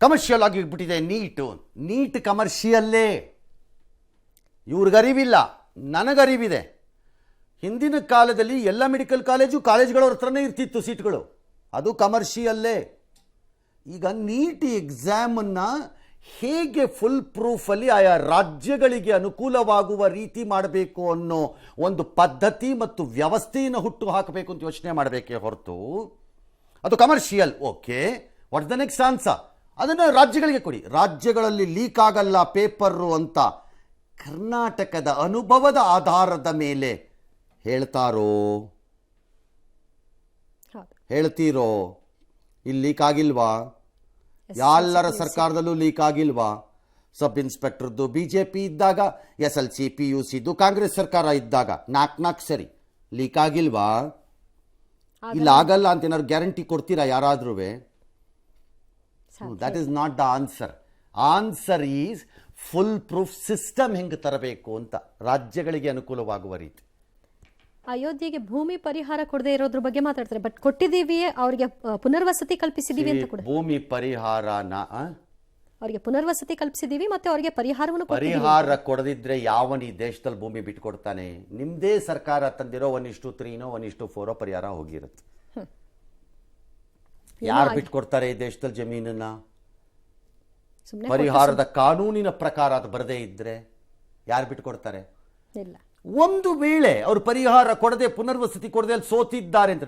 Commercial ಆಗಿಬಿಟ್ಟಿದೆ neat ಕಮರ್ಷಿಯಲ್ಲೇ. ಇವ್ರಿಗರಿವಿಲ್ಲ, ನನಗರಿವಿದೆ. ಹಿಂದಿನ ಕಾಲದಲ್ಲಿ ಎಲ್ಲ ಮೆಡಿಕಲ್ ಕಾಲೇಜುಗಳ ಹತ್ರನೇ ಇರ್ತಿತ್ತು ಸೀಟ್ಗಳು, ಅದು ಕಮರ್ಷಿಯಲ್ಲೇ. ಈಗ ನೀಟ್ ಎಕ್ಸಾಮನ್ನು ಹೇಗೆ ಫುಲ್ ಪ್ರೂಫಲ್ಲಿ ಆಯಾ ರಾಜ್ಯಗಳಿಗೆ ಅನುಕೂಲವಾಗುವ ರೀತಿ ಮಾಡಬೇಕು ಅನ್ನೋ ಒಂದು ಪದ್ಧತಿ ಮತ್ತು ವ್ಯವಸ್ಥೆಯನ್ನು ಹುಟ್ಟು ಹಾಕಬೇಕು ಅಂತ ಯೋಚನೆ ಮಾಡಬೇಕೇ ಹೊರತು ಅದು commercial. Okay, what the next answer? ಅದನ್ನು ರಾಜ್ಯಗಳಿಗೆ ಕೊಡಿ. ರಾಜ್ಯಗಳಲ್ಲಿ ಲೀಕ್ ಆಗಲ್ಲ ಪೇಪರು ಅಂತ ಕರ್ನಾಟಕದ ಅನುಭವದ ಆಧಾರದ ಮೇಲೆ ಹೇಳ್ತೀರೋ? ಇಲ್ಲಿ ಲೀಕ್ ಆಗಿಲ್ವಾ? ಎಲ್ಲರ ಸರ್ಕಾರದಲ್ಲೂ ಲೀಕ್ ಆಗಿಲ್ವಾ? ಸಬ್ ಇನ್ಸ್ಪೆಕ್ಟರ್ದು BJP ಇದ್ದಾಗ, SLC PUC ಇದ್ದು ಕಾಂಗ್ರೆಸ್ ಸರ್ಕಾರ ಇದ್ದಾಗ ನಾಲ್ಕು ಸರಿ ಲೀಕ್ ಆಗಿಲ್ವಾ? ಇಲ್ಲ ಆಗಲ್ಲ ಅಂತ ಏನಾದ್ರು ಗ್ಯಾರಂಟಿ ಕೊಡ್ತೀರಾ ಯಾರಾದ್ರೂ? That is not the answer. Answer is full proof system ಹೆಂಗೆ ತರಬೇಕು ಅಂತ, ರಾಜ್ಯಗಳಿಗೆ ಅನುಕೂಲವಾಗುವ ರೀತಿ. ಅಯೋಧ್ಯೆಗೆ ಭೂಮಿ ಪರಿಹಾರ ಕೊಡದೇ ಇರೋದ್ರ ಬಗ್ಗೆ ಮಾತಾಡ್ತಾರೆ, ಬಟ್ ಕೊಟ್ಟಿದ್ದೀವಿ, ಅವರಿಗೆ ಪುನರ್ವಸತಿ ಕಲ್ಪಿಸಿದೀವಿ ಅಂತ ಕೂಡ. ಭೂಮಿ ಪರಿಹಾರನ ಅವರಿಗೆ ಪುನರ್ವಸತಿ ಕಲ್ಪಿಸಿದೀವಿ ಮತ್ತೆ ಅವರಿಗೆ ಪರಿಹಾರ ಕೊಡದಿದ್ರೆ ಯಾವನ್ ಈ ದೇಶದಲ್ಲಿ ಭೂಮಿ ಬಿಟ್ಕೊಡ್ತಾನೆ? ನಿಮ್ದೇ ಸರ್ಕಾರ ತಂದಿರೋ 1:3 1:4 ಪರಿಹಾರ ಹೋಗಿರುತ್ತೆ. ಯಾರು ಬಿಟ್ಕೊಡ್ತಾರೆ ಈ ದೇಶದಲ್ಲಿ ಜಮೀನನ್ನ? ಪರಿಹಾರದ ಕಾನೂನಿನ ಪ್ರಕಾರ ಅದು ಬರದೇ ಇದ್ರೆ ಯಾರು ಬಿಟ್ಕೊಡ್ತಾರೆ? ಒಂದು ವೇಳೆ ಅವರು ಪರಿಹಾರ ಕೊಡದೆ, ಪುನರ್ವಸತಿ ಕೊಡದೆ ಅಲ್ಲಿ ಸೋತಿದ್ದಾರೆ ಅಂತ,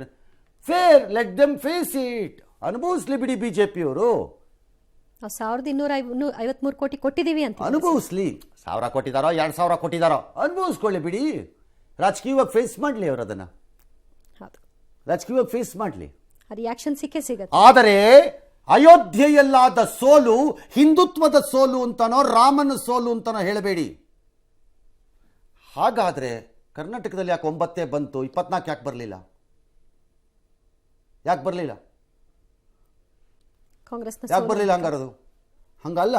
fair, let them face it, ಅನುಭವಿಸ್ಲಿ ಬಿಡಿ. BJP-ಯವರು 1253 ಕೋಟಿ ಕೊಟ್ಟಿದ್ದೀವಿ ಅಂತ ಅನುಭವಿಸ್ಲಿ. 1000 ಕೊಟ್ಟಿದಾರೋ 2000 ಕೊಟ್ಟಿದಾರೋ ಅನುಭವಿಸ್ಕೊಳ್ಳಿ ಬಿಡಿ. ರಾಜಕೀಯವಾಗಿ ಫೇಸ್ ಮಾಡಲಿ, ಅವರು ಅದನ್ನ ರಾಜಕೀಯವಾಗಿ ಫೇಸ್ ಮಾಡಲಿ, ರಿಯಾಕ್ಷನ್ ಸಿಗುತ್ತೆ. ಆದರೆ ಅಯೋಧ್ಯೆಯಲ್ಲಾದ ಸೋಲು ಹಿಂದುತ್ವದ ಸೋಲು ಅಂತನೋ ರಾಮನ ಸೋಲು ಅಂತನೋ ಹೇಳಬೇಡಿ. ಹಾಗಾದ್ರೆ ಕರ್ನಾಟಕದಲ್ಲಿ ಯಾಕೆ 9 ಬಂತು, 24 ಯಾಕೆ ಬರಲಿಲ್ಲ? ಯಾಕೆ ಬರಲಿಲ್ಲ? ಹಂಗಾರದು ಹಂಗಲ್ಲ.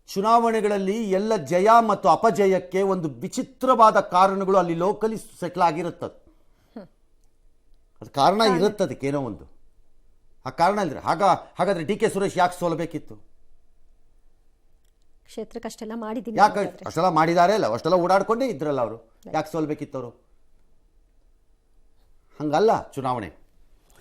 ಚುನಾವಣೆಗಳಲ್ಲಿ ಎಲ್ಲ ಜಯ ಮತ್ತು ಅಪಜಯಕ್ಕೆ ಒಂದು ವಿಚಿತ್ರವಾದ ಕಾರಣಗಳು ಅಲ್ಲಿ ಲೋಕಲಿ ಸೆಟ್ಲ್ ಆಗಿರುತ್ತದೆ. ಅದು ಕಾರಣ ಇರುತ್ತದಕ್ಕೇನೋ ಒಂದು. ಆ ಕಾರಣ ಇದ್ರೆ ಹಾಗಾದ್ರೆ DK ಸುರೇಶ್ ಯಾಕೆ ಸೋಲಬೇಕಿತ್ತು? ಕ್ಷೇತ್ರಕ್ಕಷ್ಟೆಲ್ಲ ಮಾಡಿದ್ದೀನಿ, ಯಾಕೆ ಅಷ್ಟೆಲ್ಲ ಮಾಡಿದ್ದಾರೆ ಅಲ್ಲ, ಅಷ್ಟೆಲ್ಲ ಓಡಾಡ್ಕೊಂಡೇ ಇದ್ರಲ್ಲ ಅವರು, ಯಾಕೆ ಸೋಲ್ಬೇಕಿತ್ತು ಅವರು? ಹಂಗಲ್ಲ ಚುನಾವಣೆ.